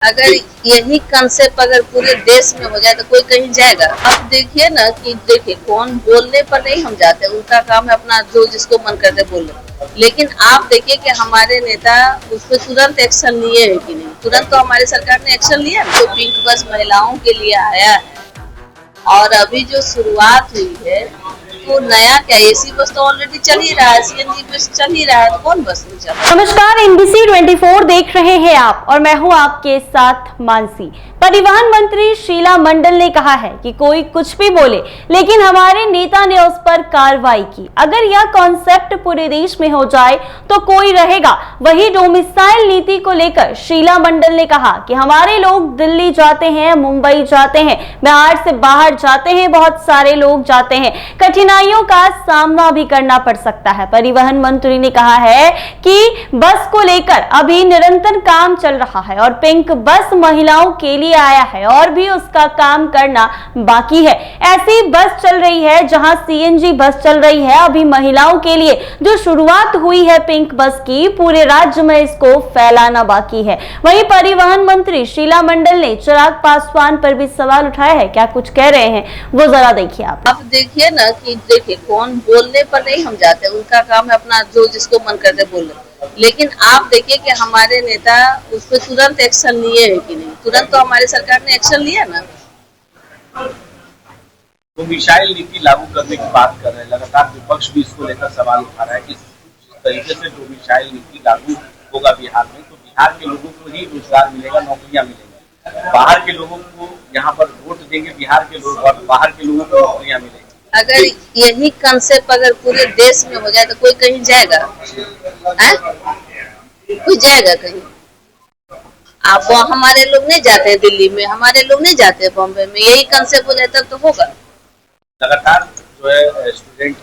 अगर यही कंसेप्ट अगर पूरे देश में हो जाए तो कोई कहीं जाएगा। अब देखिए ना कि देखिए कौन बोलने पर नहीं हम जाते, उनका काम है अपना जो जिसको मन करते बोले। लेकिन आप देखिए कि हमारे नेता उस पर तुरंत एक्शन लिए है कि नहीं, तुरंत तो हमारे सरकार ने एक्शन लिया। तो पिंक बस महिलाओं के लिए आया है और अभी जो शुरुआत हुई है तो नया क्या, एसी बस तो ऑलरेडी चल ही रहा है, सीएनजी बस चल ही रहा है, तो कौन बस नहीं चल रहा। नमस्कार, NBC 24 देख रहे हैं आप और मैं हूं आपके साथ मानसी। परिवहन मंत्री शीला मंडल ने कहा है कि कोई कुछ भी बोले लेकिन हमारे नेता ने उस पर कार्रवाई की। अगर यह कॉन्सेप्ट पूरे देश में हो जाए तो कोई रहेगा। वही डोमिसाइल नीति को लेकर शीला मंडल ने कहा कि हमारे लोग दिल्ली जाते हैं, मुंबई जाते हैं, बिहार से बाहर जाते हैं, बहुत सारे लोग जाते हैं, कठिनाइयों का सामना भी करना पड़ सकता है। परिवहन मंत्री ने कहा है कि बस को लेकर अभी निरंतर काम चल रहा है और पिंक बस महिलाओं के लिए आया है और भी उसका काम करना बाकी है। ऐसी बस चल रही है जहां सीएनजी बस चल रही है। अभी महिलाओं के लिए जो शुरुआत हुई है पिंक बस की, पूरे राज्य में इसको फैलाना बाकी है। वहीं परिवहन मंत्री शीला मंडल ने चिराग पासवान पर भी सवाल उठाया है। क्या कुछ कह रहे हैं वो जरा देखिए आप। अब देखिए ना कि देखिए कौन बोलने पर नहीं हम जाते, उनका काम है अपना जो जिसको मन करते बोले। लेकिन आप देखिए कि हमारे नेता उस पर तुरंत एक्शन लिए है कि नहीं, तुरंत तो हमारे सरकार ने एक्शन लिया ना। तो मिसाइल नीति लागू करने की बात कर रहे हैं, लगातार विपक्ष भी इसको लेकर सवाल उठा रहा है कि जिस तरीके से जो मिसाइल नीति लागू होगा बिहार में, तो बिहार के लोगों को ही रोजगार मिलेगा, नौकरियां मिलेंगी। बाहर के लोगों को यहाँ पर वोट देंगे बिहार के लोग और बाहर के लोगों को नौकरियां मिलेंगी। अगर यही कंसेप्ट अगर पूरे देश में हो जाए तो कोई कहीं जाएगा, कोई जाएगा कहीं? आप हमारे लोग नहीं जाते हैं दिल्ली में, हमारे लोग नहीं जाते हैं बॉम्बे में। यही कंसेप्ट हो जाए तब तो होगा। लगातार जो है स्टूडेंट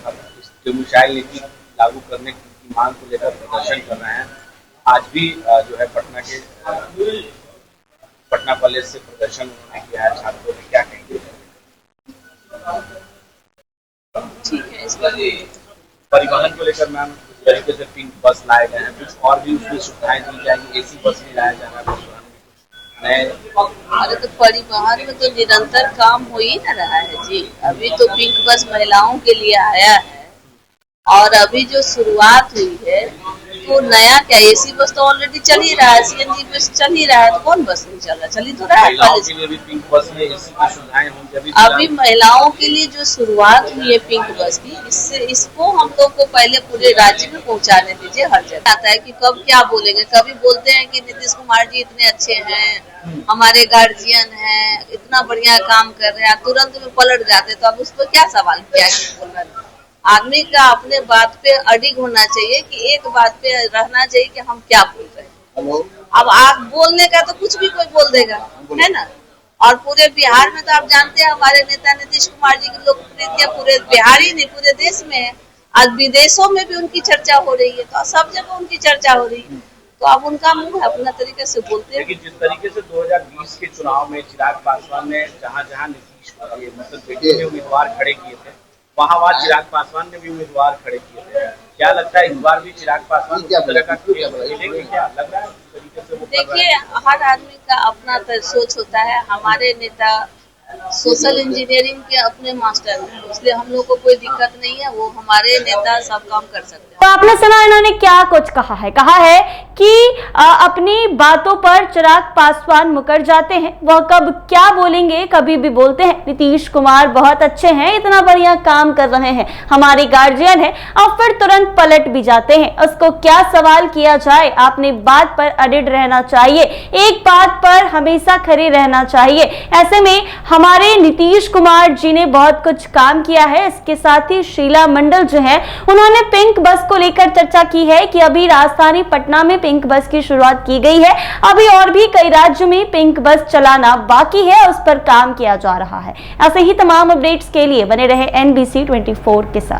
जो मिसाइल नीति लागू करने की मांग को लेकर प्रदर्शन कर रहे हैं। आज भी जो है पटना कॉलेज से प्रदर्शन उन्होंने किया है। छात्रों ने क्या कहेंगे? ठीक है, इस पर परिवहन को लेकर मैम इस तरीके से पिंक बस लाए गए हैं, कुछ और भी उसमें सुविधाएं दी जाएंगी, एसी बस भी लाया जा रहा है। अरे तो परिवहन में तो निरंतर काम हो ही ना रहा है जी। अभी तो पिंक बस महिलाओं के लिए आया है और अभी जो शुरुआत हुई है तो नया क्या, एसी बस तो ऑलरेडी चल ही रहा है, सीएनजी बस चल ही रहा है, तो कौन बस नहीं चल रहा, चल ही तो रहा है। अभी महिलाओं के लिए जो शुरुआत हुई है पिंक बस की, इसको हम लोग को पहले पूरे राज्य में पहुंचाने दीजिए। हर जगह आता है कि कब क्या बोलेंगे। कभी बोलते हैं कि नीतीश कुमार जी इतने अच्छे हैं, हमारे गार्जियन हैं, इतना बढ़िया काम कर रहे हैं, तुरंत में पलट जाते। तो अब उस पर क्या सवाल किया बोल रहे हैं? आदमी का अपने बात पे अडिग होना चाहिए कि एक बात पे रहना चाहिए कि हम क्या बोल रहे हैं। अब आप बोलने का तो कुछ भी कोई बोल देगा, है ना। और पूरे बिहार में तो आप जानते हैं हमारे नेता नीतीश कुमार जी की लोकप्रियता पूरे बिहार ही नहीं पूरे देश में है। आज विदेशों में भी उनकी चर्चा हो रही है, तो सब जगह उनकी चर्चा हो रही है। तो अब उनका मुंह है, अपना तरीके से बोलते हैं। लेकिन जिस तरीके से 2020 के चुनाव में चिराग पासवान ने जहां नीतीश मतलब बेटी ने उम्मीदवार खड़े किए थे, वहाँ चिराग पासवान ने भी उम्मीदवार खड़े किए थे। क्या लगता है इस बार भी चिराग पासवान क्या लग रहा है? देखिए, हर आदमी का अपना सोच होता है। हमारे नेता सोशल इंजीनियरिंग के अपने मास्टर हैं, इसलिए हम लोग को कोई दिक्कत नहीं है। वो हमारे नेता सब काम कर सकते हैं। तो आपने सुना इन्होंने क्या कुछ कहा है कि अपनी बातों पर चिराग पासवान मुकर जाते हैं। वह कब क्या बोलेंगे, कभी भी बोलते हैं नीतीश कुमार बहुत अच्छे हैं, इतना बढ़िया काम कर रहे हैं, हमारे गार्जियन है, और फिर तुरंत पलट भी जाते हैं। उसको क्या सवाल किया जाए, आपने बात पर अडिग रहना चाहिए, एक बात पर हमेशा खड़े रहना चाहिए। ऐसे में हमारे नीतीश कुमार जी ने बहुत कुछ काम किया है। इसके साथ ही शीला मंडल जो है उन्होंने पिंक बस को लेकर चर्चा की है कि अभी राजधानी पटना में पिंक बस की शुरुआत की गई है, अभी और भी कई राज्यों में पिंक बस चलाना बाकी है, उस पर काम किया जा रहा है। ऐसे ही तमाम अपडेट्स के लिए बने रहे NBC 24 के साथ।